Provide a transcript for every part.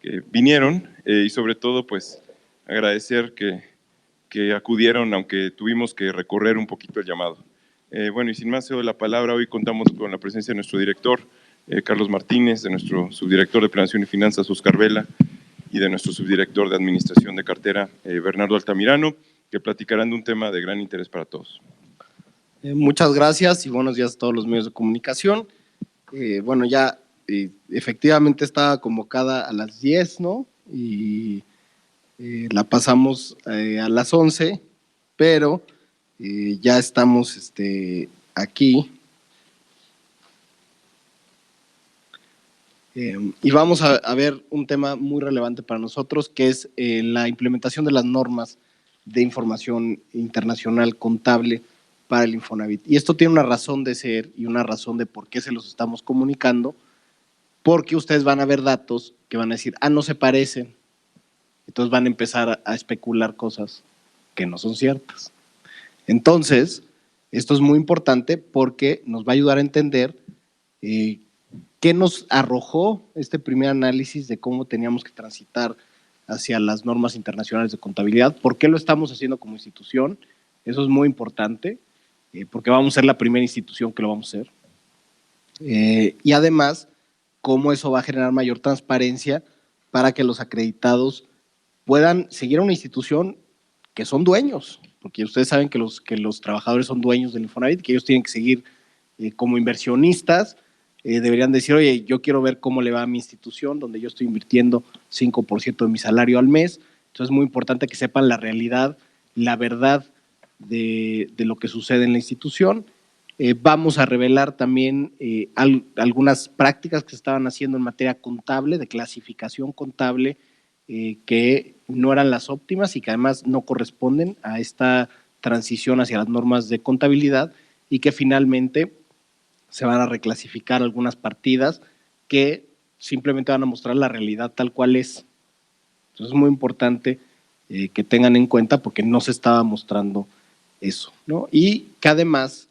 que vinieron y sobre todo pues agradecer que acudieron, aunque tuvimos que recorrer un poquito el llamado. Bueno, y sin más cedo la palabra, hoy contamos con la presencia de nuestro director, Carlos Martínez, de nuestro subdirector de Planeación y Finanzas, Oscar Vela, y de nuestro subdirector de Administración de Cartera, Bernardo Altamirano, que platicarán de un tema de gran interés para todos. Muchas gracias y buenos días a todos los medios de comunicación. Bueno, ya efectivamente estaba convocada a las 10, ¿no? Y la pasamos a las 11, pero ya estamos aquí. Y vamos a ver un tema muy relevante para nosotros, que es la implementación de las normas de información internacional contable para el Infonavit. Y esto tiene una razón de ser y una razón de por qué se los estamos comunicando, porque ustedes van a ver datos que van a decir, no se parecen. Entonces van a empezar a especular cosas que no son ciertas. Entonces, esto es muy importante porque nos va a ayudar a entender qué nos arrojó este primer análisis de cómo teníamos que transitar hacia las normas internacionales de contabilidad, por qué lo estamos haciendo como institución. Eso es muy importante, porque vamos a ser la primera institución que lo vamos a hacer. Y además, cómo eso va a generar mayor transparencia para que los acreditados puedan seguir a una institución que son dueños, porque ustedes saben que los trabajadores son dueños del Infonavit, que ellos tienen que seguir como inversionistas, deberían decir, oye, yo quiero ver cómo le va a mi institución, donde yo estoy invirtiendo 5% de mi salario al mes. Entonces es muy importante que sepan la realidad, la verdad de lo que sucede en la institución. Vamos a revelar también algunas prácticas que se estaban haciendo en materia contable, de clasificación contable, que no eran las óptimas y que además no corresponden a esta transición hacia las normas de contabilidad y que finalmente se van a reclasificar algunas partidas que simplemente van a mostrar la realidad tal cual es. Entonces es muy importante que tengan en cuenta porque no se estaba mostrando eso, ¿no? Y que además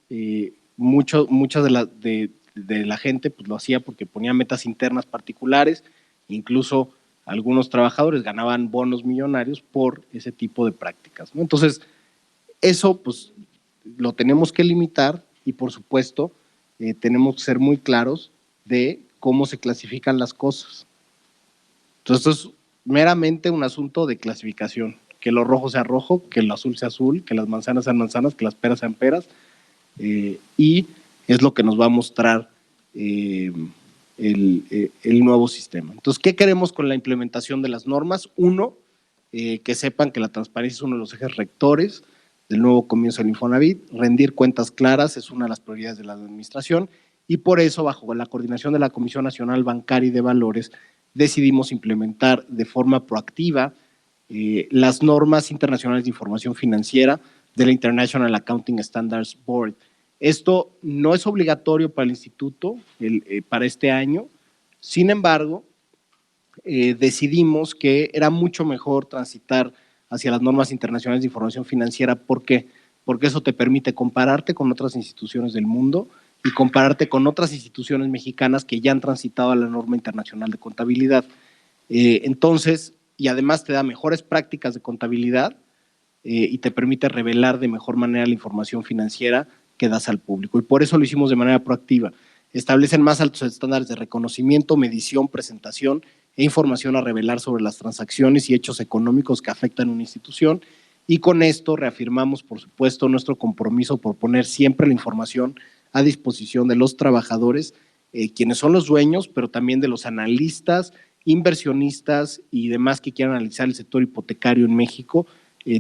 mucha de la gente pues lo hacía porque ponía metas internas particulares, incluso algunos trabajadores ganaban bonos millonarios por ese tipo de prácticas, ¿no? Entonces, eso pues lo tenemos que limitar y por supuesto tenemos que ser muy claros de cómo se clasifican las cosas. Entonces, esto es meramente un asunto de clasificación, que lo rojo sea rojo, que lo azul sea azul, que las manzanas sean manzanas, que las peras sean peras, y es lo que nos va a mostrar el nuevo sistema. Entonces, ¿qué queremos con la implementación de las normas? Uno, que sepan que la transparencia es uno de los ejes rectores del nuevo comienzo del Infonavit. Rendir cuentas claras es una de las prioridades de la administración y por eso, bajo la coordinación de la Comisión Nacional Bancaria y de Valores, decidimos implementar de forma proactiva las normas internacionales de información financiera de la International Accounting Standards Board. Esto no es obligatorio para el instituto para este año, sin embargo, decidimos que era mucho mejor transitar hacia las normas internacionales de información financiera. ¿Por qué? Porque eso te permite compararte con otras instituciones del mundo y compararte con otras instituciones mexicanas que ya han transitado a la norma internacional de contabilidad. Entonces, y además te da mejores prácticas de contabilidad y te permite revelar de mejor manera la información financiera que das al público. Y por eso lo hicimos de manera proactiva. Establecen más altos estándares de reconocimiento, medición, presentación e información a revelar sobre las transacciones y hechos económicos que afectan a una institución. Y con esto reafirmamos, por supuesto, nuestro compromiso por poner siempre la información a disposición de los trabajadores, quienes son los dueños, pero también de los analistas, inversionistas y demás que quieran analizar el sector hipotecario en México.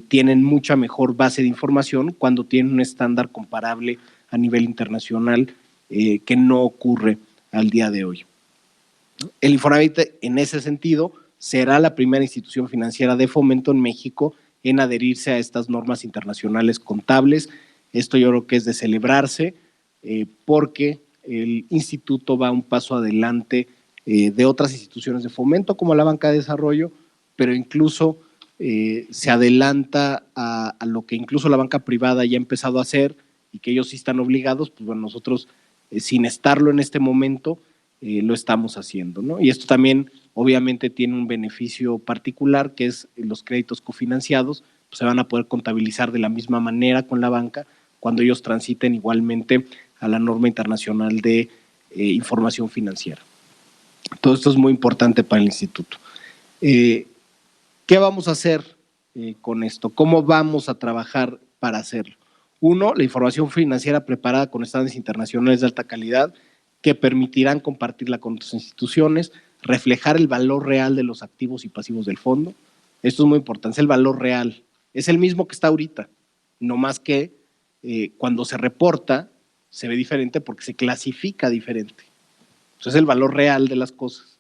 Tienen mucha mejor base de información cuando tienen un estándar comparable a nivel internacional que no ocurre al día de hoy. El Infonavit, en ese sentido, será la primera institución financiera de fomento en México en adherirse a estas normas internacionales contables. Esto yo creo que es de celebrarse porque el instituto va un paso adelante de otras instituciones de fomento como la banca de desarrollo, pero incluso se adelanta a lo que incluso la banca privada ya ha empezado a hacer y que ellos sí están obligados. Pues bueno, nosotros sin estarlo en este momento lo estamos haciendo, ¿no? Y esto también obviamente tiene un beneficio particular, que es los créditos cofinanciados, pues se van a poder contabilizar de la misma manera con la banca cuando ellos transiten igualmente a la norma internacional de información financiera. Todo esto es muy importante para el instituto. ¿Qué vamos a hacer con esto? ¿Cómo vamos a trabajar para hacerlo? Uno, la información financiera preparada con estándares internacionales de alta calidad que permitirán compartirla con otras instituciones, reflejar el valor real de los activos y pasivos del fondo. Esto es muy importante, es el valor real. Es el mismo que está ahorita, no más que cuando se reporta se ve diferente porque se clasifica diferente. Entonces es el valor real de las cosas.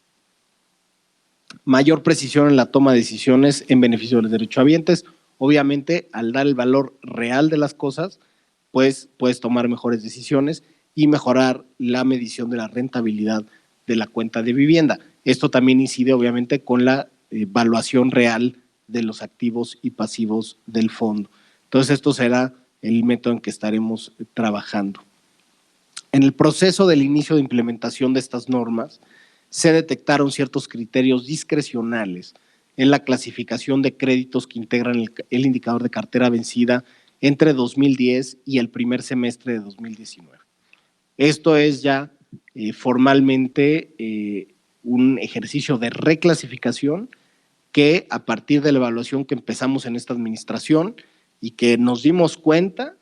Mayor precisión en la toma de decisiones en beneficio de los derechohabientes. Obviamente, al dar el valor real de las cosas, pues puedes tomar mejores decisiones y mejorar la medición de la rentabilidad de la cuenta de vivienda. Esto también incide, obviamente, con la evaluación real de los activos y pasivos del fondo. Entonces, esto será el método en que estaremos trabajando. En el proceso del inicio de implementación de estas normas, se detectaron ciertos criterios discrecionales en la clasificación de créditos que integran el indicador de cartera vencida entre 2010 y el primer semestre de 2019. Esto es ya formalmente un ejercicio de reclasificación que a partir de la evaluación que empezamos en esta administración y que nos dimos cuenta,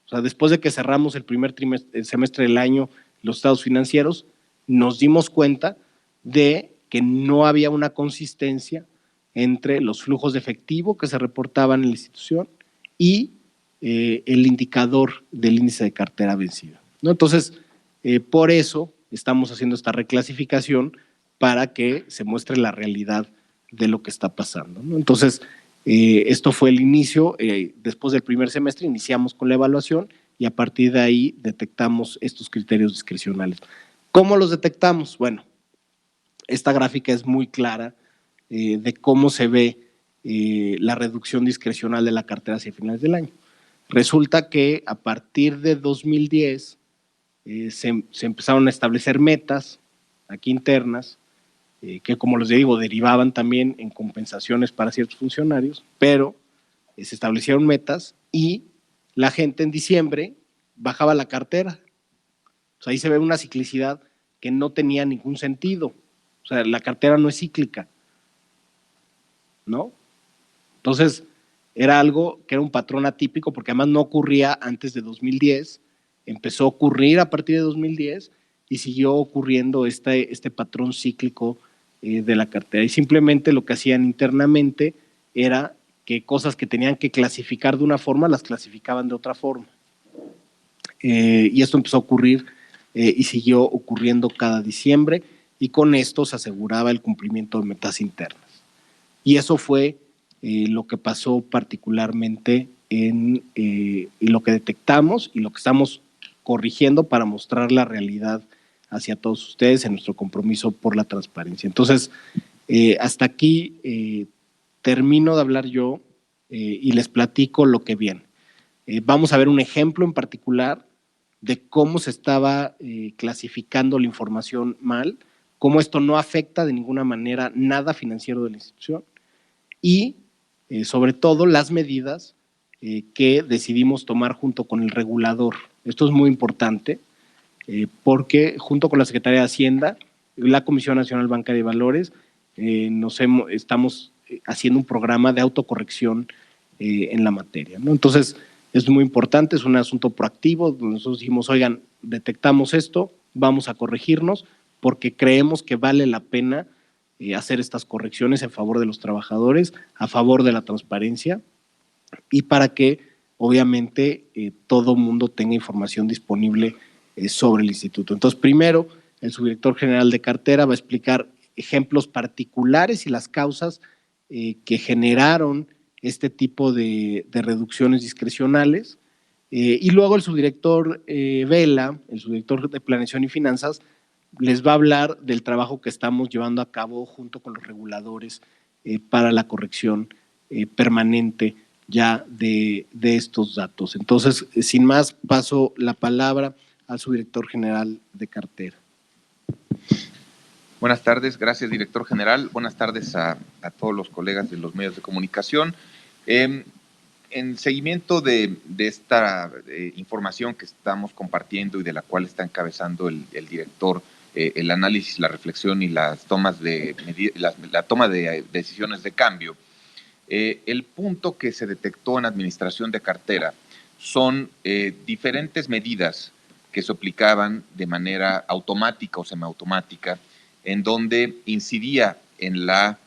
o sea, después de que cerramos el primer semestre del año los estados financieros, nos dimos cuenta de que no había una consistencia entre los flujos de efectivo que se reportaban en la institución y el indicador del índice de cartera vencida, ¿no? Entonces, por eso estamos haciendo esta reclasificación para que se muestre la realidad de lo que está pasando, ¿no? Entonces, esto fue el inicio, después del primer semestre iniciamos con la evaluación y a partir de ahí detectamos estos criterios discrecionales. ¿Cómo los detectamos? Bueno, esta gráfica es muy clara de cómo se ve la reducción discrecional de la cartera hacia finales del año. Resulta que a partir de 2010 se empezaron a establecer metas aquí internas que, como les digo, derivaban también en compensaciones para ciertos funcionarios, pero se establecieron metas y la gente en diciembre bajaba la cartera. O sea, ahí se ve una ciclicidad que no tenía ningún sentido. O sea, la cartera no es cíclica, ¿no? Entonces, era algo que era un patrón atípico porque además no ocurría antes de 2010, empezó a ocurrir a partir de 2010 y siguió ocurriendo este patrón cíclico de la cartera. Y simplemente lo que hacían internamente era que cosas que tenían que clasificar de una forma, las clasificaban de otra forma. Y esto empezó a ocurrir y siguió ocurriendo cada diciembre y con esto se aseguraba el cumplimiento de metas internas. Y eso fue lo que pasó particularmente en lo que detectamos y lo que estamos corrigiendo para mostrar la realidad hacia todos ustedes en nuestro compromiso por la transparencia. Entonces, hasta aquí termino de hablar yo y les platico lo que viene. Vamos a ver un ejemplo en particular de cómo se estaba clasificando la información mal, cómo esto no afecta de ninguna manera nada financiero de la institución y sobre todo las medidas que decidimos tomar junto con el regulador. Esto es muy importante porque junto con la Secretaría de Hacienda, la Comisión Nacional Bancaria de Valores, estamos haciendo un programa de autocorrección en la materia, ¿no? Entonces, es muy importante, es un asunto proactivo. Nosotros dijimos, oigan, detectamos esto, vamos a corregirnos porque creemos que vale la pena hacer estas correcciones en favor de los trabajadores, a favor de la transparencia y para que obviamente todo mundo tenga información disponible sobre el instituto. Entonces, primero, el subdirector general de cartera va a explicar ejemplos particulares y las causas que generaron este tipo de reducciones discrecionales. Y luego el subdirector Vela, el subdirector de Planeación y Finanzas, les va a hablar del trabajo que estamos llevando a cabo junto con los reguladores para la corrección permanente ya de estos datos. Entonces, sin más, paso la palabra al subdirector general de cartera. Buenas tardes, gracias, director general. Buenas tardes a todos los colegas de los medios de comunicación. En seguimiento de esta información que estamos compartiendo y de la cual está encabezando el director, el análisis, la reflexión y las tomas de la toma de decisiones de cambio, el punto que se detectó en administración de cartera son diferentes medidas que se aplicaban de manera automática o semiautomática, en donde incidía en la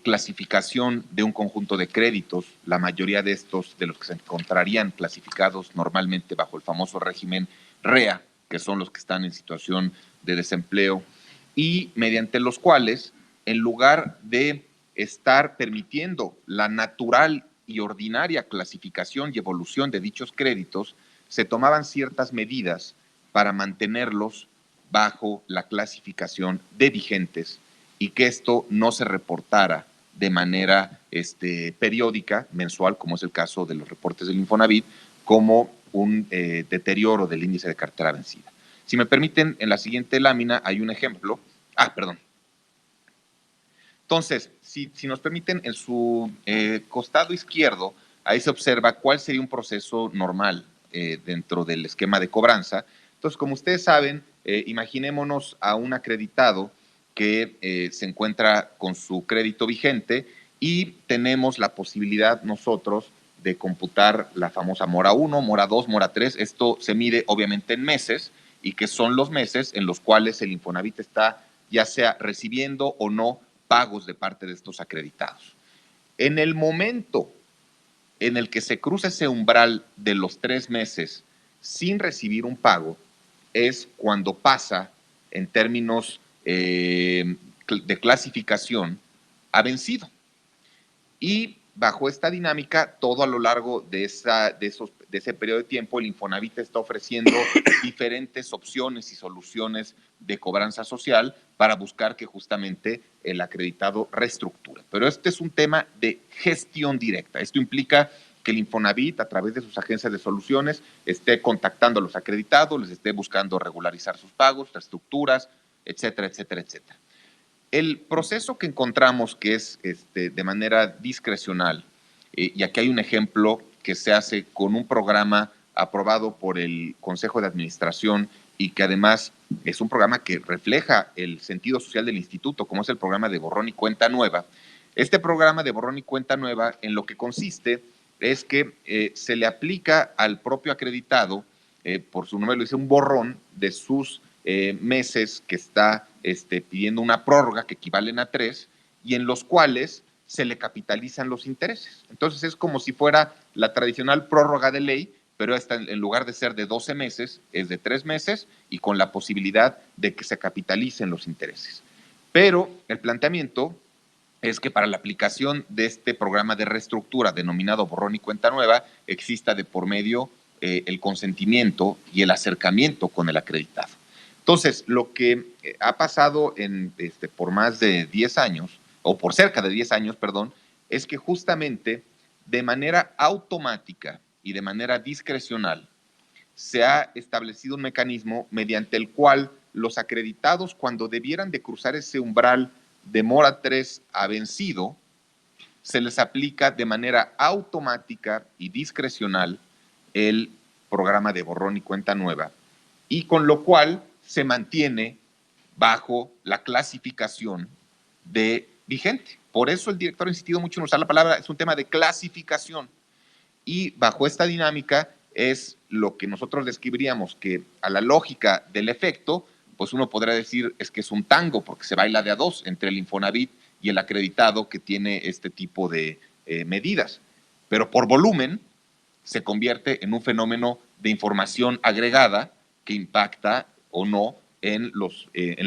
clasificación de un conjunto de créditos, la mayoría de estos, de los que se encontrarían clasificados normalmente bajo el famoso régimen REA, que son los que están en situación de desempleo, y mediante los cuales, en lugar de estar permitiendo la natural y ordinaria clasificación y evolución de dichos créditos, se tomaban ciertas medidas para mantenerlos bajo la clasificación de vigentes y que esto no se reportara de manera periódica, mensual, como es el caso de los reportes del Infonavit, como un deterioro del índice de cartera vencida. Si me permiten, en la siguiente lámina hay un ejemplo. Entonces, si nos permiten, en su costado izquierdo, ahí se observa cuál sería un proceso normal dentro del esquema de cobranza. Entonces, como ustedes saben, imaginémonos a un acreditado que se encuentra con su crédito vigente y tenemos la posibilidad nosotros de computar la famosa mora 1, mora 2, mora 3. Esto se mide obviamente en meses y que son los meses en los cuales el Infonavit está ya sea recibiendo o no pagos de parte de estos acreditados. En el momento en el que se cruza ese umbral de los 3 meses sin recibir un pago, es cuando pasa en términos de clasificación a vencido. Y bajo esta dinámica, todo a lo largo de ese periodo de tiempo, el Infonavit está ofreciendo diferentes opciones y soluciones de cobranza social para buscar que justamente el acreditado reestructure. Pero este es un tema de gestión directa. Esto implica que el Infonavit, a través de sus agencias de soluciones, esté contactando a los acreditados, les esté buscando regularizar sus pagos, reestructuras, etcétera, etcétera, etcétera. El proceso que encontramos, que es de manera discrecional, y aquí hay un ejemplo que se hace con un programa aprobado por el Consejo de Administración y que además es un programa que refleja el sentido social del instituto, como es el programa de borrón y cuenta nueva. Este programa de borrón y cuenta nueva, en lo que consiste es que se le aplica al propio acreditado, por su nombre lo dice, un borrón de sus meses que está pidiendo una prórroga que equivalen a 3 y en los cuales se le capitalizan los intereses. Entonces es como si fuera la tradicional prórroga de ley, pero esta, en lugar de ser de 12 meses, es de 3 meses y con la posibilidad de que se capitalicen los intereses. Pero el planteamiento es que para la aplicación de este programa de reestructura denominado borrón y cuenta nueva exista de por medio el consentimiento y el acercamiento con el acreditado. Entonces, lo que ha pasado por más de 10 años, o por cerca de 10 años, perdón, es que justamente de manera automática y de manera discrecional se ha establecido un mecanismo mediante el cual los acreditados, cuando debieran de cruzar ese umbral de mora 3 a vencido, se les aplica de manera automática y discrecional el programa de borrón y cuenta nueva, y con lo cual se mantiene bajo la clasificación de vigente. Por eso el director ha insistido mucho en usar la palabra, es un tema de clasificación. Y bajo esta dinámica es lo que nosotros describiríamos que a la lógica del efecto, pues uno podrá decir es que es un tango porque se baila de a dos entre el Infonavit y el acreditado que tiene este tipo de medidas. Pero por volumen se convierte en un fenómeno de información agregada que impacta o no en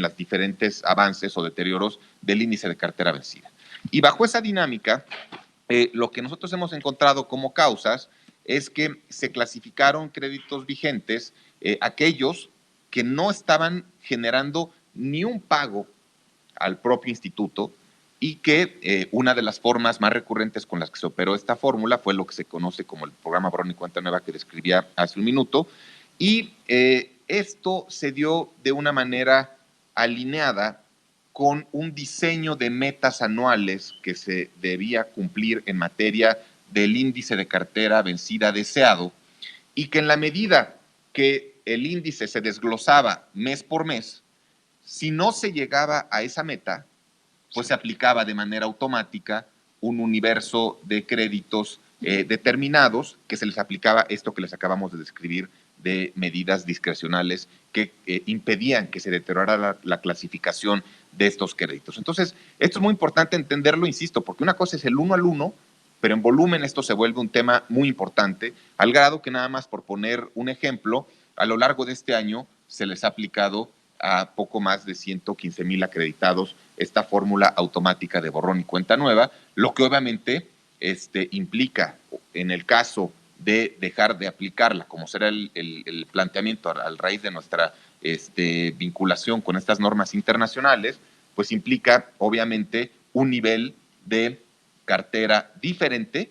las diferentes avances o deterioros del índice de cartera vencida. Y bajo esa dinámica, lo que nosotros hemos encontrado como causas es que se clasificaron créditos vigentes, aquellos que no estaban generando ni un pago al propio instituto y que una de las formas más recurrentes con las que se operó esta fórmula fue lo que se conoce como el programa Borrón y Cuenta Nueva que describía hace un minuto, y esto se dio de una manera alineada con un diseño de metas anuales que se debía cumplir en materia del índice de cartera vencida deseado, y que en la medida que el índice se desglosaba mes por mes, si no se llegaba a esa meta, pues se aplicaba de manera automática un universo de créditos determinados, que se les aplicaba esto que les acabamos de describir de medidas discrecionales que impedían que se deteriorara la clasificación de estos créditos. Entonces, esto es muy importante entenderlo, insisto, porque una cosa es el 1 al 1, pero en volumen esto se vuelve un tema muy importante, al grado que nada más por poner un ejemplo, a lo largo de este año se les ha aplicado a poco más de 115,000 acreditados esta fórmula automática de borrón y cuenta nueva, lo que obviamente implica, en el caso de dejar de aplicarla, como será el planteamiento a raíz de nuestra vinculación con estas normas internacionales, pues implica obviamente un nivel de cartera diferente,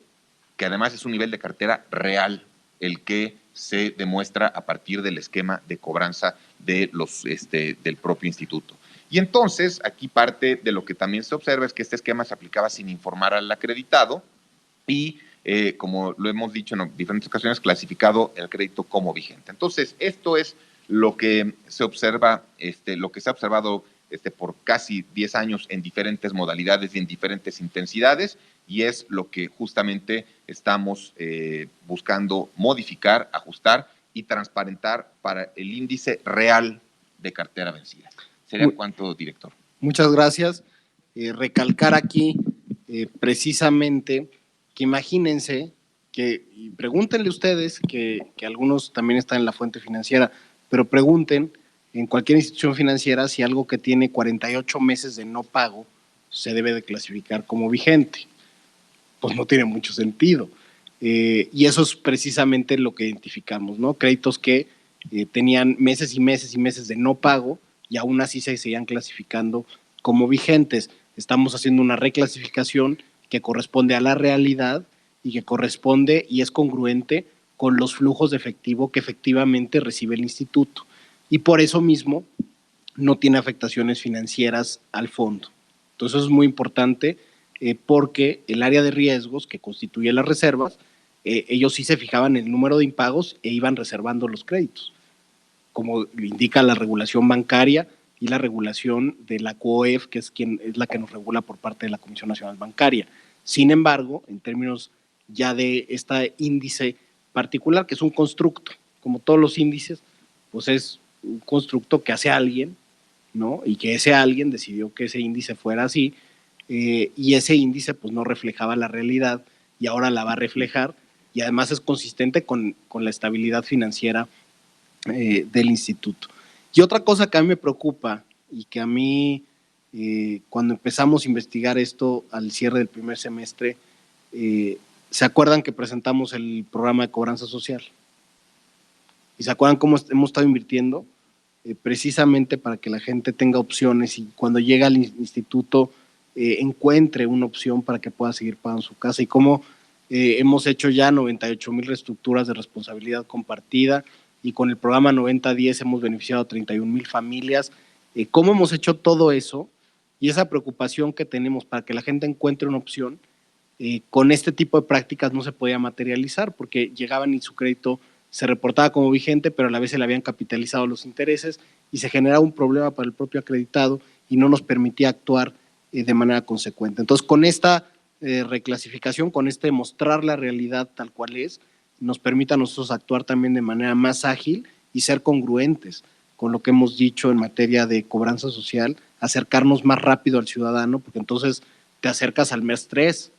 que además es un nivel de cartera real, el que se demuestra a partir del esquema de cobranza de del propio instituto. Y entonces, aquí parte de lo que también se observa es que este esquema se aplicaba sin informar al acreditado y, como lo hemos dicho en diferentes ocasiones, clasificado el crédito como vigente. Entonces, esto es lo que se observa, lo que se ha observado por casi 10 años en diferentes modalidades y en diferentes intensidades, y es lo que justamente estamos buscando modificar, ajustar y transparentar para el índice real de cartera vencida. ¿Sería cuánto, director? Muchas gracias. Recalcar aquí precisamente que imagínense que, y pregúntenle ustedes, que algunos también están en la fuente financiera, pero pregunten en cualquier institución financiera si algo que tiene 48 meses de no pago se debe de clasificar como vigente. Pues no tiene mucho sentido. Y eso es precisamente lo que identificamos, ¿no? Créditos que tenían meses y meses y meses de no pago y aún así se seguían clasificando como vigentes. Estamos haciendo una reclasificación que corresponde a la realidad y que corresponde y es congruente con los flujos de efectivo que efectivamente recibe el instituto. Y por eso mismo no tiene afectaciones financieras al fondo. Entonces eso es muy importante porque el área de riesgos que constituye las reservas, ellos sí se fijaban en el número de impagos e iban reservando los créditos, como indica la regulación bancaria y la regulación de la COEF, que es la que nos regula por parte de la Comisión Nacional Bancaria. Sin embargo, en términos ya de este índice particular, que es un constructo, como todos los índices, pues es un constructo que hace alguien, ¿no? Y que ese alguien decidió que ese índice fuera así, y ese índice pues no reflejaba la realidad y ahora la va a reflejar, y además es consistente con la estabilidad financiera del instituto. Y otra cosa que a mí me preocupa y que a mí cuando empezamos a investigar esto al cierre del primer semestre, ¿se acuerdan que presentamos el programa de cobranza social? ¿Y se acuerdan cómo hemos estado invirtiendo? Precisamente para que la gente tenga opciones y cuando llega al instituto encuentre una opción para que pueda seguir pagando su casa, y cómo hemos hecho ya 98,000 reestructuras de responsabilidad compartida, y con el programa 90-10 hemos beneficiado a 31,000 familias. ¿Cómo hemos hecho todo eso? Y esa preocupación que tenemos para que la gente encuentre una opción, con este tipo de prácticas no se podía materializar porque llegaban y su crédito se reportaba como vigente, pero a la vez se le habían capitalizado los intereses y se generaba un problema para el propio acreditado y no nos permitía actuar de manera consecuente. Entonces, con esta reclasificación, con este mostrar la realidad tal cual es, nos permite a nosotros actuar también de manera más ágil y ser congruentes con lo que hemos dicho en materia de cobranza social, acercarnos más rápido al ciudadano, porque entonces te acercas al mes 3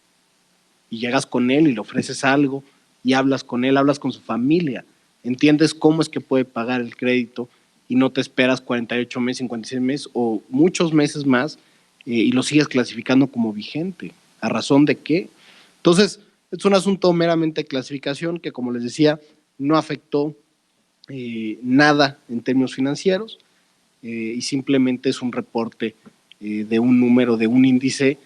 y llegas con él y le ofreces algo y hablas con él, hablas con su familia, entiendes cómo es que puede pagar el crédito y no te esperas 48 meses, 56 meses o muchos meses más y lo sigues clasificando como vigente. ¿A razón de qué? Entonces, es un asunto meramente de clasificación que, como les decía, no afectó nada en términos financieros y simplemente es un reporte de un número, de un índice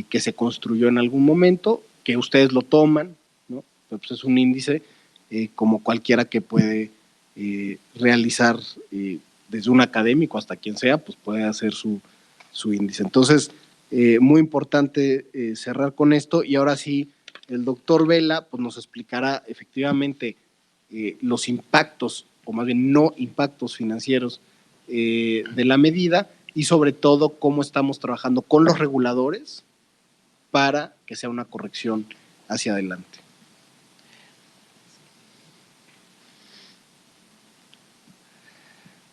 que se construyó en algún momento, que ustedes lo toman, ¿no? Pues es un índice como cualquiera que puede realizar desde un académico hasta quien sea, pues puede hacer su su índice. Entonces, muy importante cerrar con esto, y ahora sí, el doctor Vela pues, nos explicará efectivamente los impactos, o más bien no impactos financieros de la medida, y sobre todo cómo estamos trabajando con los reguladores para que sea una corrección hacia adelante.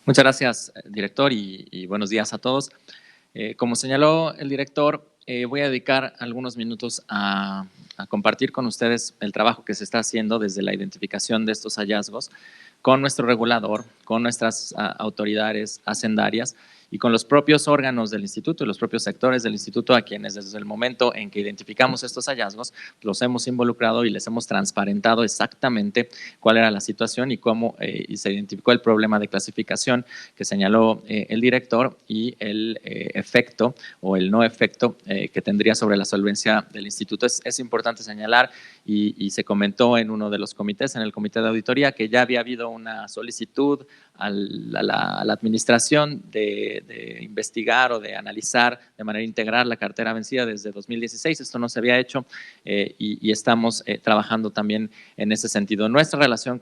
Muchas gracias, director, y buenos días a todos. Como señaló el director, voy a dedicar algunos minutos a compartir con ustedes el trabajo que se está haciendo desde la identificación de estos hallazgos con nuestro regulador, con nuestras autoridades hacendarias y con los propios órganos del instituto y los propios sectores del instituto, a quienes desde el momento en que identificamos estos hallazgos los hemos involucrado y les hemos transparentado exactamente cuál era la situación y cómo se identificó el problema de clasificación que señaló el director y el efecto o el no efecto que tendría sobre la solvencia del instituto. Es importante señalar y se comentó en uno de los comités, en el comité de auditoría, que ya había habido una solicitud a la administración de investigar o de analizar de manera integral la cartera vencida desde 2016. Esto no se había hecho y estamos trabajando también en ese sentido. Nuestra relación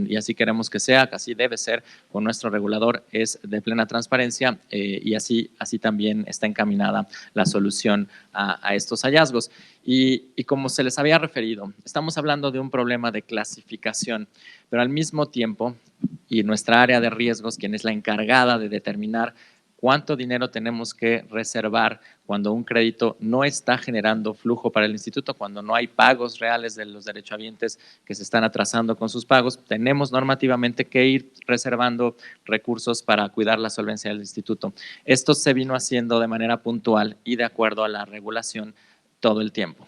y así queremos que sea, que así debe ser, con nuestro regulador es de plena transparencia y así también está encaminada la solución a estos hallazgos. Y como se les había referido, estamos hablando de un problema de clasificación, pero al mismo tiempo, y nuestra área de riesgos, quien es la encargada de determinar cuánto dinero tenemos que reservar cuando un crédito no está generando flujo para el instituto, cuando no hay pagos reales de los derechohabientes que se están atrasando con sus pagos, tenemos normativamente que ir reservando recursos para cuidar la solvencia del instituto. Esto se vino haciendo de manera puntual y de acuerdo a la regulación todo el tiempo.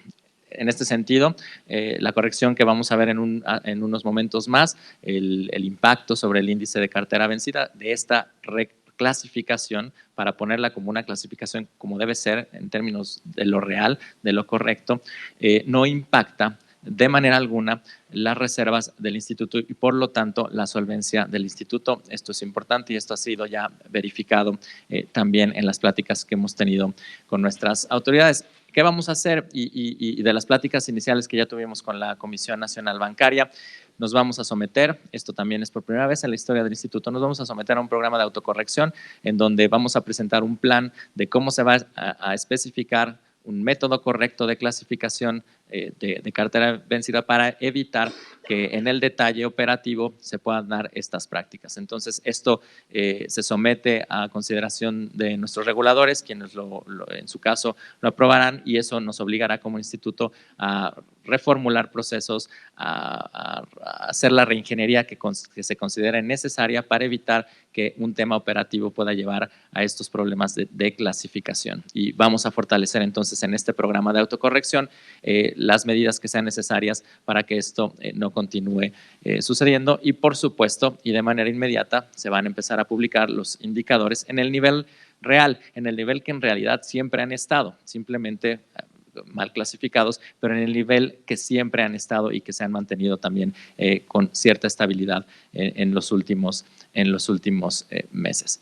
En este sentido, la corrección que vamos a ver en unos momentos más, el impacto sobre el índice de cartera vencida de esta clasificación para ponerla como una clasificación como debe ser en términos de lo real, de lo correcto, no impacta de manera alguna las reservas del instituto y por lo tanto la solvencia del instituto. Esto es importante y esto ha sido ya verificado también en las pláticas que hemos tenido con nuestras autoridades. ¿Qué vamos a hacer? Y de las pláticas iniciales que ya tuvimos con la Comisión Nacional Bancaria, nos vamos a someter, esto también es por primera vez en la historia del instituto, nos vamos a someter a un programa de autocorrección en donde vamos a presentar un plan de cómo se va a especificar un método correcto de clasificación de cartera vencida para evitar que en el detalle operativo se puedan dar estas prácticas. Entonces, esto se somete a consideración de nuestros reguladores, quienes en su caso lo aprobarán y eso nos obligará como instituto a reformular procesos, a hacer la reingeniería que se considere necesaria para evitar que un tema operativo pueda llevar a estos problemas de clasificación. Y vamos a fortalecer entonces en este programa de autocorrección las medidas que sean necesarias para que esto no continúe sucediendo y por supuesto y de manera inmediata se van a empezar a publicar los indicadores en el nivel real, en el nivel que en realidad siempre han estado, simplemente mal clasificados, pero en el nivel que siempre han estado y que se han mantenido también con cierta estabilidad en los últimos meses.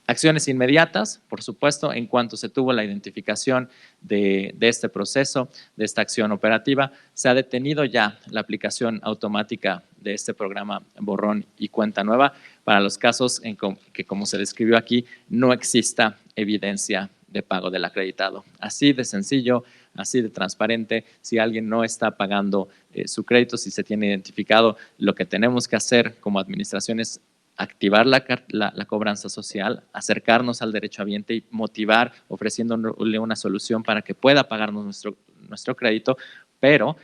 Acciones inmediatas, por supuesto, en cuanto se tuvo la identificación de este proceso, de esta acción operativa, se ha detenido ya la aplicación automática de este programa borrón y cuenta nueva para los casos en que, como se describió aquí, no exista evidencia de pago del acreditado. Así de sencillo, así de transparente. Si alguien no está pagando su crédito, si se tiene identificado, lo que tenemos que hacer como administración es activar la cobranza social, acercarnos al derechohabiente y motivar ofreciéndole una solución para que pueda pagarnos nuestro crédito, pero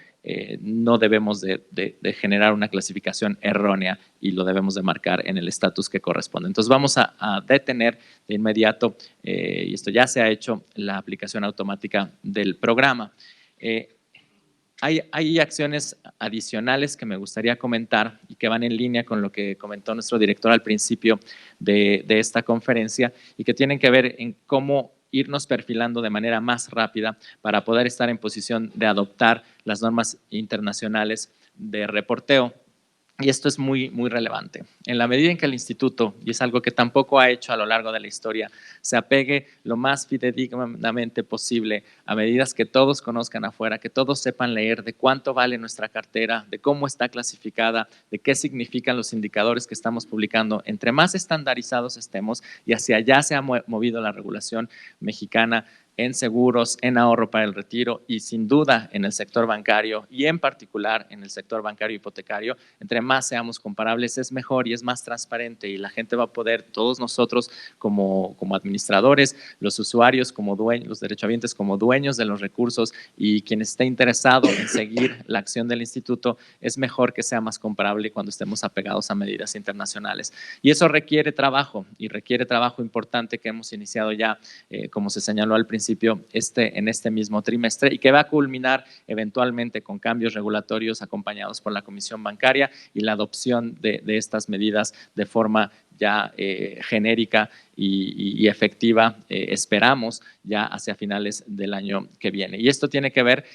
no debemos de generar una clasificación errónea y lo debemos de marcar en el estatus que corresponde. Entonces vamos a detener de inmediato, y esto ya se ha hecho, la aplicación automática del programa. Hay acciones adicionales que me gustaría comentar y que van en línea con lo que comentó nuestro director al principio de esta conferencia y que tienen que ver en cómo irnos perfilando de manera más rápida para poder estar en posición de adoptar las normas internacionales de reporteo. Y esto es muy, muy relevante. En la medida en que el instituto, y es algo que tampoco ha hecho a lo largo de la historia, se apegue lo más fidedignamente posible a medidas que todos conozcan afuera, que todos sepan leer de cuánto vale nuestra cartera, de cómo está clasificada, de qué significan los indicadores que estamos publicando. Entre más estandarizados estemos, y hacia allá se ha movido la regulación mexicana, en seguros, en ahorro para el retiro y sin duda en el sector bancario y en particular en el sector bancario hipotecario, entre más seamos comparables es mejor y es más transparente y la gente va a poder, todos nosotros como administradores, los usuarios como dueños, los derechohabientes como dueños de los recursos y quien esté interesado en seguir la acción del instituto, es mejor que sea más comparable cuando estemos apegados a medidas internacionales. Y eso requiere trabajo y requiere trabajo importante que hemos iniciado ya, como se señaló al principio, en este mismo trimestre y que va a culminar eventualmente con cambios regulatorios acompañados por la Comisión Bancaria y la adopción de estas medidas de forma ya genérica y efectiva, esperamos ya hacia finales del año que viene. Y esto tiene que ver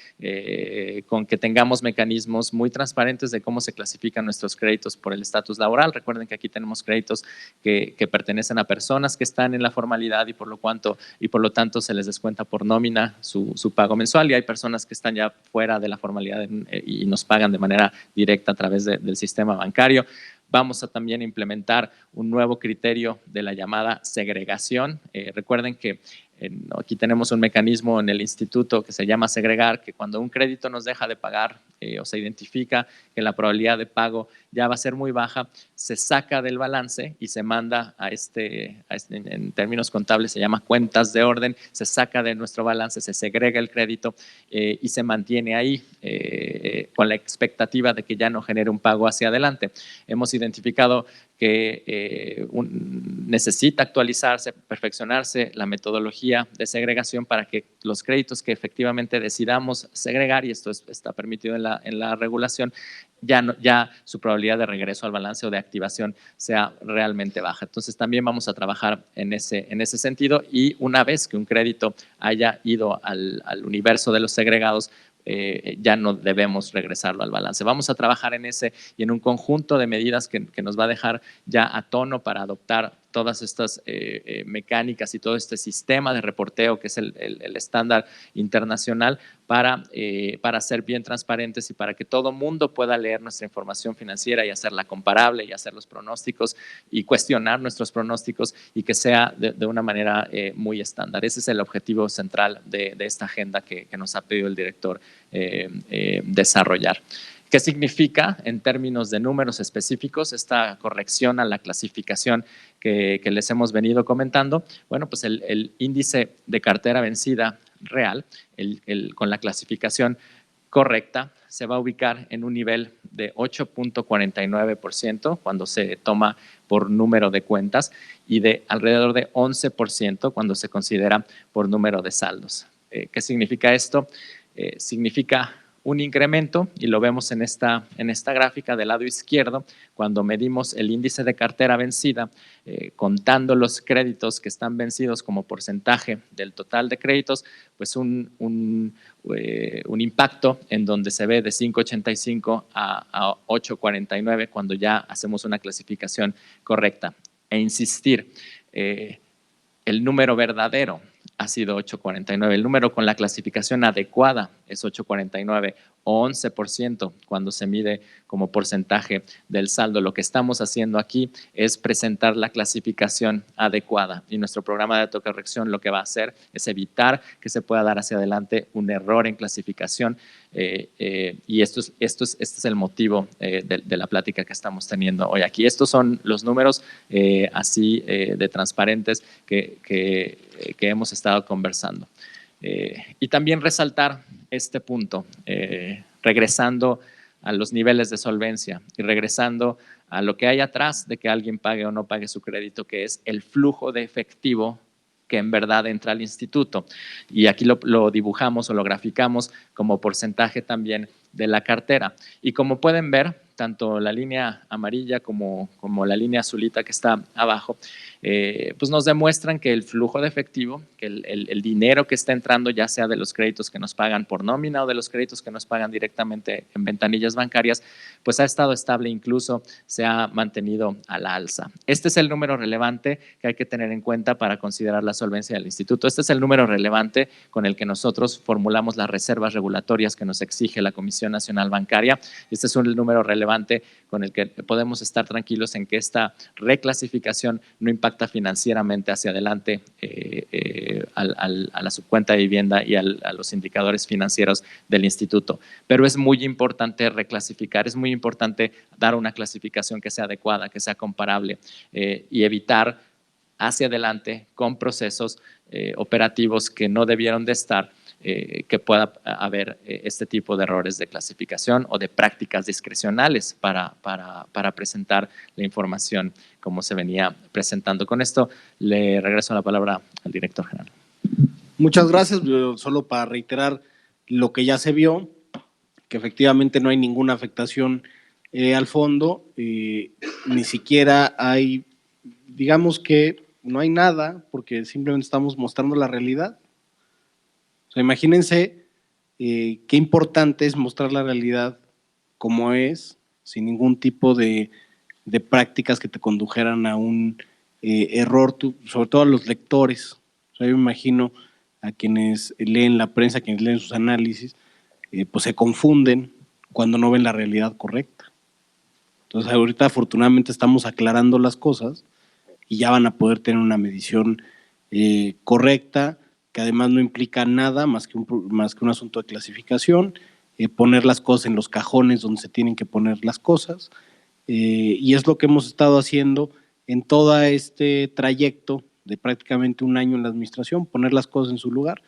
con que tengamos mecanismos muy transparentes de cómo se clasifican nuestros créditos por el estatus laboral. Recuerden que aquí tenemos créditos que pertenecen a personas que están en la formalidad y por lo tanto se les descuenta por nómina su pago mensual y hay personas que están ya fuera de la formalidad y nos pagan de manera directa a través del sistema bancario. Vamos a también implementar un nuevo criterio de la llamada segregación. Recuerden que aquí tenemos un mecanismo en el instituto que se llama segregar, que cuando un crédito nos deja de pagar o se identifica que la probabilidad de pago ya va a ser muy baja, se saca del balance y se manda en términos contables se llama cuentas de orden, se saca de nuestro balance, se segrega el crédito y se mantiene ahí con la expectativa de que ya no genere un pago hacia adelante. Hemos identificado que necesita actualizarse, perfeccionarse la metodología de segregación para que los créditos que efectivamente decidamos segregar, y esto está permitido en la regulación, ya su probabilidad de regreso al balance o de activación sea realmente baja. Entonces también vamos a trabajar en ese sentido y una vez que un crédito haya ido al universo de los segregados, ya no debemos regresarlo al balance. Vamos a trabajar en ese y en un conjunto de medidas que nos va a dejar ya a tono para adoptar todas estas mecánicas y todo este sistema de reporteo que es el estándar internacional para ser bien transparentes y para que todo mundo pueda leer nuestra información financiera y hacerla comparable y hacer los pronósticos y cuestionar nuestros pronósticos y que sea de una manera muy estándar. Ese es el objetivo central de esta agenda que nos ha pedido el director desarrollar. ¿Qué significa en términos de números específicos esta corrección a la clasificación que les hemos venido comentando? Bueno, pues el índice de cartera vencida real, con la clasificación correcta, se va a ubicar en un nivel de 8.49% cuando se toma por número de cuentas y de alrededor de 11% cuando se considera por número de saldos. ¿Qué significa esto? Significa un incremento, y lo vemos en esta gráfica del lado izquierdo, cuando medimos el índice de cartera vencida, contando los créditos que están vencidos como porcentaje del total de créditos, pues un impacto en donde se ve de 5.85 a 8.49 cuando ya hacemos una clasificación correcta. E insistir, el número verdadero ha sido 8.49. El número con la clasificación adecuada es 8.49 o 11% cuando se mide como porcentaje del saldo. Lo que estamos haciendo aquí es presentar la clasificación adecuada y nuestro programa de autocorrección lo que va a hacer es evitar que se pueda dar hacia adelante un error en clasificación y este es el motivo de la plática que estamos teniendo hoy aquí. Estos son los números así de transparentes que hemos estado conversando. Y también resaltar este punto, regresando a los niveles de solvencia y regresando a lo que hay atrás de que alguien pague o no pague su crédito, que es el flujo de efectivo que en verdad entra al instituto. Y aquí lo dibujamos o lo graficamos como porcentaje también de la cartera. Y como pueden ver, tanto la línea amarilla como la línea azulita que está abajo, pues nos demuestran que el flujo de efectivo, que el dinero que está entrando, ya sea de los créditos que nos pagan por nómina o de los créditos que nos pagan directamente en ventanillas bancarias, pues ha estado estable, incluso se ha mantenido a la alza. Este es el número relevante que hay que tener en cuenta para considerar la solvencia del instituto. Este es el número relevante con el que nosotros formulamos las reservas regulatorias que nos exige la Comisión Nacional Bancaria. Este es un número relevante con el que podemos estar tranquilos en que esta reclasificación no impacta financieramente hacia adelante a la subcuenta de vivienda y a los indicadores financieros del instituto. Pero es muy importante reclasificar, es muy importante dar una clasificación que sea adecuada, que sea comparable y evitar hacia adelante con procesos operativos que no debieron de estar, que pueda haber este tipo de errores de clasificación o de prácticas discrecionales para presentar la información como se venía presentando. Con esto le regreso la palabra al director general. Muchas gracias. Solo para reiterar lo que ya se vio, que efectivamente no hay ninguna afectación al fondo, ni siquiera hay, digamos que no hay nada, porque simplemente estamos mostrando la realidad. O sea, imagínense qué importante es mostrar la realidad como es, sin ningún tipo de prácticas que te condujeran a un error, sobre todo a los lectores. O sea, yo me imagino a quienes leen la prensa, a quienes leen sus análisis, pues se confunden cuando no ven la realidad correcta. Entonces, ahorita afortunadamente estamos aclarando las cosas y ya van a poder tener una medición correcta, que además no implica nada más que un asunto de clasificación, poner las cosas en los cajones donde se tienen que poner las cosas, y es lo que hemos estado haciendo en todo este trayecto de prácticamente un año en la administración, poner las cosas en su lugar.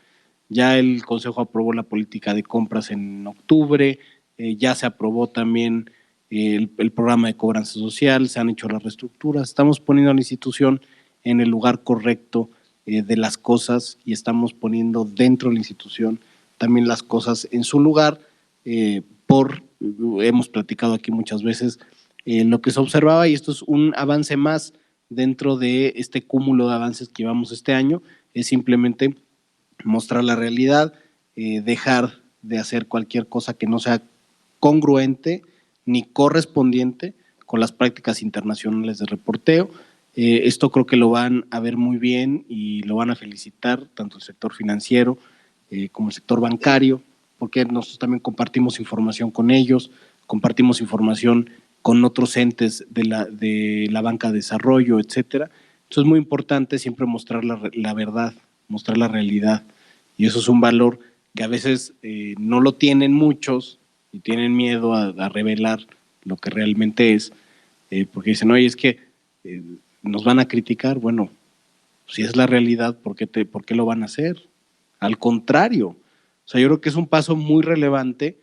Ya el Consejo aprobó la política de compras en octubre, ya se aprobó también el programa de cobranza social, se han hecho las reestructuras, estamos poniendo a la institución en el lugar correcto de las cosas y estamos poniendo dentro de la institución también las cosas en su lugar. Hemos platicado aquí muchas veces lo que se observaba, y esto es un avance más dentro de este cúmulo de avances que llevamos este año, es simplemente mostrar la realidad, dejar de hacer cualquier cosa que no sea congruente ni correspondiente con las prácticas internacionales de reporteo. Esto creo que lo van a ver muy bien y lo van a felicitar tanto el sector financiero como el sector bancario, porque nosotros también compartimos información con ellos, compartimos información con otros entes de la banca de desarrollo, etcétera. Entonces es muy importante siempre mostrar la verdad, mostrar la realidad, y eso es un valor que a veces no lo tienen muchos y tienen miedo a revelar lo que realmente es, porque dicen, oye, es que nos van a criticar. Bueno, si es la realidad, ¿por qué lo van a hacer? Al contrario, o sea, yo creo que es un paso muy relevante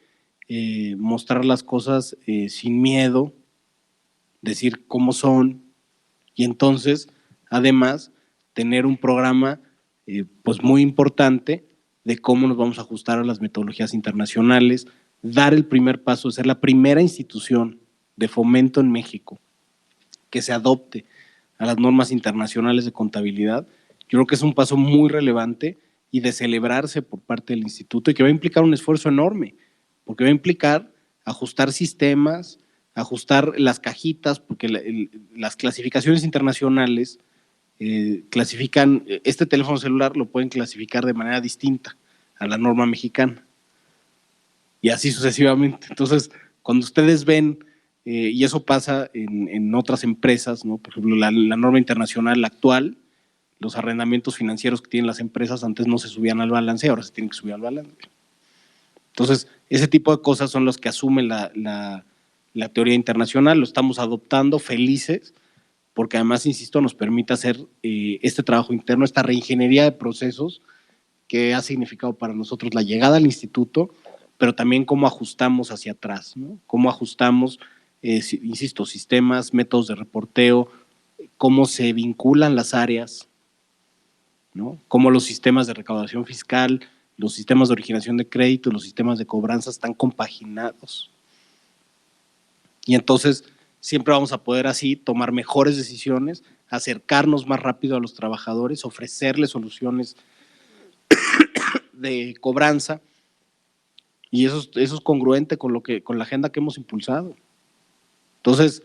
mostrar las cosas sin miedo, decir cómo son, y entonces, además, tener un programa pues muy importante de cómo nos vamos a ajustar a las metodologías internacionales, dar el primer paso, ser la primera institución de fomento en México que se adopte a las normas internacionales de contabilidad. Yo creo que es un paso muy relevante y de celebrarse por parte del instituto, y que va a implicar un esfuerzo enorme, porque va a implicar ajustar sistemas, ajustar las cajitas, porque las clasificaciones internacionales clasifican, este teléfono celular lo pueden clasificar de manera distinta a la norma mexicana, y así sucesivamente. Entonces, cuando ustedes ven, y eso pasa en otras empresas, ¿no? Por ejemplo, la norma internacional actual, los arrendamientos financieros que tienen las empresas antes no se subían al balance, ahora se tienen que subir al balance. Entonces, ese tipo de cosas son las que asume la teoría internacional, lo estamos adoptando felices, porque además, insisto, nos permite hacer este trabajo interno, esta reingeniería de procesos que ha significado para nosotros la llegada al instituto, pero también cómo ajustamos hacia atrás, ¿no? Cómo ajustamos, insisto, sistemas, métodos de reporteo, cómo se vinculan las áreas, ¿no? Cómo los sistemas de recaudación fiscal, los sistemas de originación de crédito, los sistemas de cobranza están compaginados. Y entonces siempre vamos a poder así tomar mejores decisiones, acercarnos más rápido a los trabajadores, ofrecerles soluciones de cobranza, y eso es congruente con la agenda que hemos impulsado. Entonces,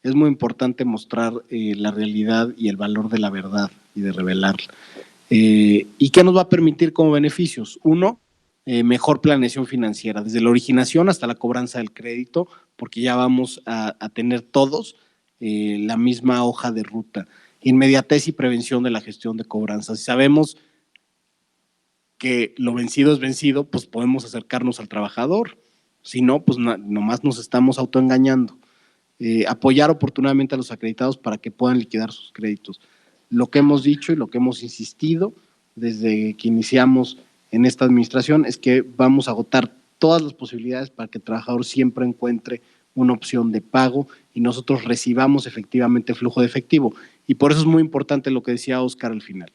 es muy importante mostrar la realidad y el valor de la verdad y de revelarla. ¿Y qué nos va a permitir como beneficios? Uno, mejor planeación financiera, desde la originación hasta la cobranza del crédito, porque ya vamos a tener todos la misma hoja de ruta. Inmediatez y prevención de la gestión de cobranzas. Si sabemos que lo vencido es vencido, pues podemos acercarnos al trabajador. Si no, pues nomás nos estamos autoengañando. Apoyar oportunamente a los acreditados para que puedan liquidar sus créditos. Lo que hemos dicho y lo que hemos insistido desde que iniciamos en esta administración es que vamos a agotar todas las posibilidades para que el trabajador siempre encuentre una opción de pago y nosotros recibamos efectivamente flujo de efectivo. Y por eso es muy importante lo que decía Oscar al final.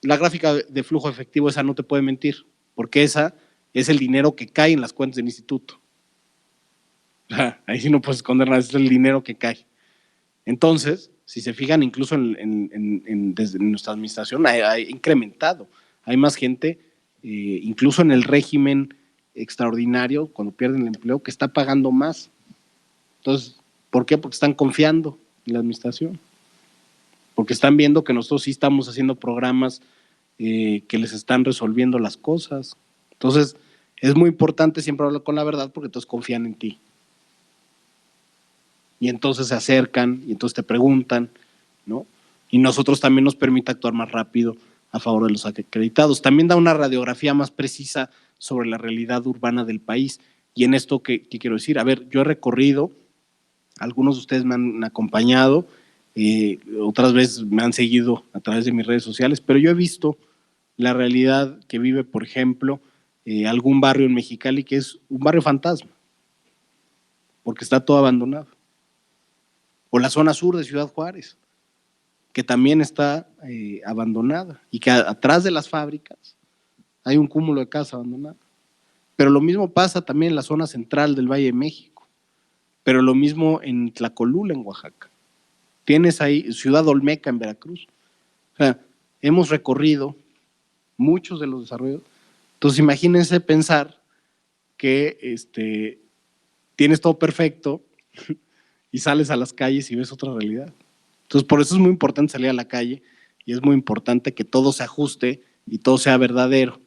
La gráfica de flujo de efectivo, esa no te puede mentir, porque esa es el dinero que cae en las cuentas del instituto. Ahí sí no puedes esconder nada, es el dinero que cae. Entonces, si se fijan, incluso desde nuestra administración ha incrementado. Hay más gente, incluso en el régimen extraordinario, cuando pierden el empleo, que está pagando más. Entonces, ¿por qué? Porque están confiando en la administración. Porque están viendo que nosotros sí estamos haciendo programas que les están resolviendo las cosas. Entonces, es muy importante siempre hablar con la verdad porque entonces confían en ti. Y entonces se acercan y entonces te preguntan, ¿no? Y nosotros también nos permite actuar más rápido a favor de los acreditados. También da una radiografía más precisa sobre la realidad urbana del país. Y en esto, ¿qué quiero decir? A ver, yo he recorrido, algunos de ustedes me han acompañado, otras veces me han seguido a través de mis redes sociales, pero yo he visto la realidad que vive, por ejemplo, algún barrio en Mexicali que es un barrio fantasma, porque está todo abandonado. O la zona sur de Ciudad Juárez, que también está abandonada y que atrás de las fábricas hay un cúmulo de casas abandonadas. Pero lo mismo pasa también en la zona central del Valle de México, pero lo mismo en Tlacolula, en Oaxaca. Tienes ahí Ciudad Olmeca, en Veracruz. O sea, hemos recorrido muchos de los desarrollos. Entonces, imagínense pensar que tienes todo perfecto y sales a las calles y ves otra realidad. Entonces, por eso es muy importante salir a la calle y es muy importante que todo se ajuste y todo sea verdadero.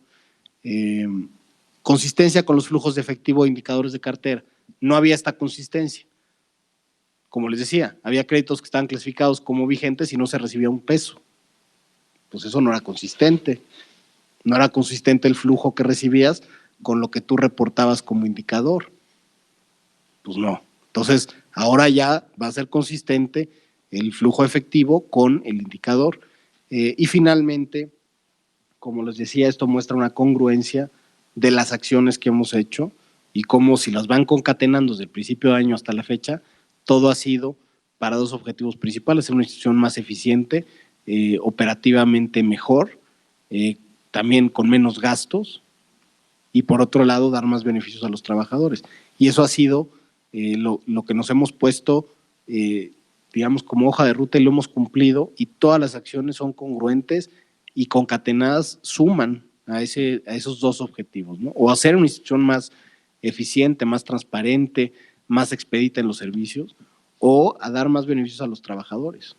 Consistencia con los flujos de efectivo e indicadores de cartera. No había esta consistencia. Como les decía, había créditos que estaban clasificados como vigentes y no se recibía un peso. Pues eso no era consistente. No era consistente el flujo que recibías con lo que tú reportabas como indicador. Pues no. Entonces, ahora ya va a ser consistente el flujo efectivo con el indicador. Y finalmente, como les decía, esto muestra una congruencia de las acciones que hemos hecho y cómo si las van concatenando desde el principio de año hasta la fecha, todo ha sido para dos objetivos principales: ser una institución más eficiente, operativamente mejor, también con menos gastos, y por otro lado dar más beneficios a los trabajadores. Y eso ha sido lo que nos hemos puesto, digamos, como hoja de ruta y lo hemos cumplido, y todas las acciones son congruentes y concatenadas suman a esos dos objetivos, ¿no? O hacer una institución más eficiente, más transparente, más expedita en los servicios, o a dar más beneficios a los trabajadores.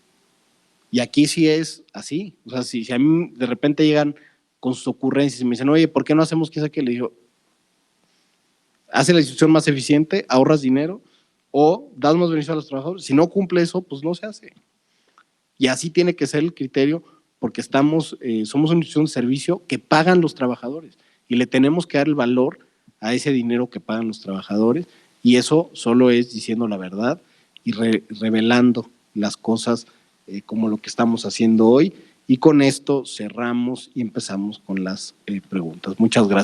Y aquí sí es así. O sea, si a mí de repente llegan con sus ocurrencias y me dicen, oye, ¿por qué no hacemos quién sabe qué? Le digo, hace la institución más eficiente, ahorras dinero o das más beneficios a los trabajadores. Si no cumple eso, pues no se hace. Y así tiene que ser el criterio, porque somos una institución de servicio que pagan los trabajadores y le tenemos que dar el valor a ese dinero que pagan los trabajadores, y eso solo es diciendo la verdad y revelando las cosas como lo que estamos haciendo hoy. Y con esto cerramos y empezamos con las preguntas. Muchas gracias.